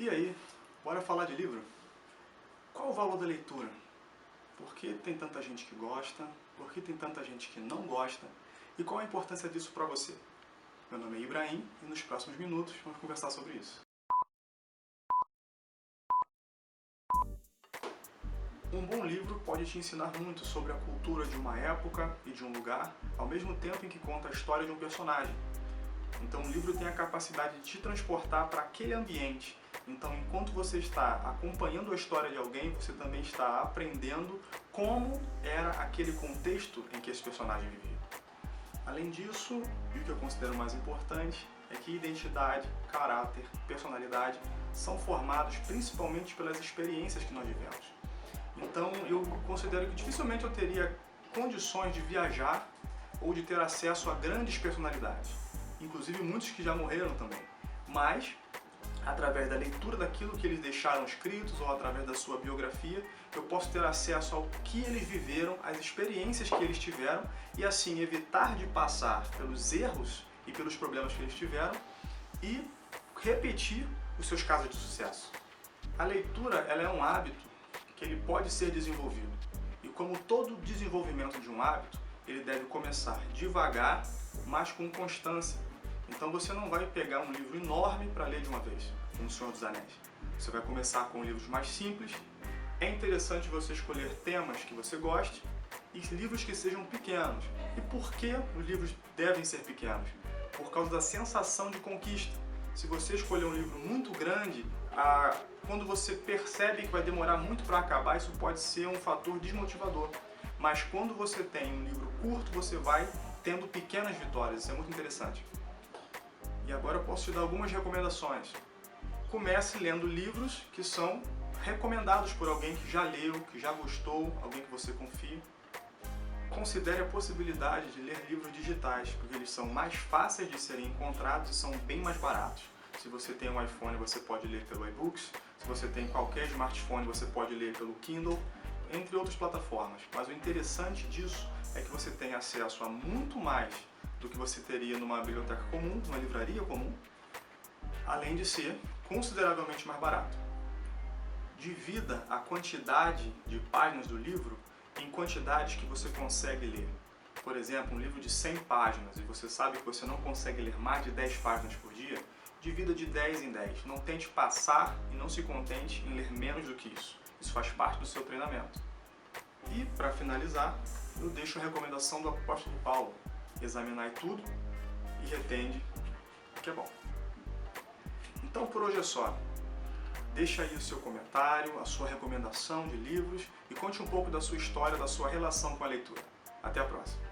E aí, bora falar de livro? Qual o valor da leitura? Por que tem tanta gente que gosta? Por que tem tanta gente que não gosta? E qual a importância disso para você? Meu nome é Ibrahim e nos próximos minutos vamos conversar sobre isso. Um bom livro pode te ensinar muito sobre a cultura de uma época e de um lugar, ao mesmo tempo em que conta a história de um personagem. Então o livro tem a capacidade de te transportar para aquele ambiente. Então enquanto você está acompanhando a história de alguém, você também está aprendendo como era aquele contexto em que esse personagem vivia. Além disso, e o que eu considero mais importante, é que identidade, caráter, personalidade são formados principalmente pelas experiências que nós vivemos. Então eu considero que dificilmente eu teria condições de viajar ou de ter acesso a grandes personalidades. Inclusive muitos que já morreram também. Mas, através da leitura daquilo que eles deixaram escritos ou através da sua biografia, eu posso ter acesso ao que eles viveram, às experiências que eles tiveram e assim evitar de passar pelos erros e pelos problemas que eles tiveram e repetir os seus casos de sucesso. A leitura ela é um hábito que ele pode ser desenvolvido. E como todo desenvolvimento de um hábito, ele deve começar devagar, mas com constância. Então você não vai pegar um livro enorme para ler de uma vez, como O Senhor dos Anéis. Você vai começar com livros mais simples. É interessante você escolher temas que você goste e livros que sejam pequenos. E por que os livros devem ser pequenos? Por causa da sensação de conquista. Se você escolher um livro muito grande, quando você percebe que vai demorar muito para acabar, isso pode ser um fator desmotivador. Mas quando você tem um livro curto, você vai tendo pequenas vitórias. Isso é muito interessante. E agora eu posso te dar algumas recomendações. Comece lendo livros que são recomendados por alguém que já leu, que já gostou, alguém que você confia. Considere a possibilidade de ler livros digitais, porque eles são mais fáceis de serem encontrados e são bem mais baratos. Se você tem um iPhone, você pode ler pelo iBooks. Se você tem qualquer smartphone, você pode ler pelo Kindle, entre outras plataformas. Mas o interessante disso é que você tem acesso a muito mais do que você teria numa biblioteca comum, numa livraria comum, além de ser consideravelmente mais barato. Divida a quantidade de páginas do livro em quantidades que você consegue ler. Por exemplo, um livro de 100 páginas e você sabe que você não consegue ler mais de 10 páginas por dia, divida de 10 em 10. Não tente passar e não se contente em ler menos do que isso. Isso faz parte do seu treinamento. E, para finalizar, eu deixo a recomendação do apóstolo Paulo. Examinai tudo e retende o que é bom. Então por hoje é só. Deixa aí o seu comentário, a sua recomendação de livros e conte um pouco da sua história, da sua relação com a leitura. Até a próxima!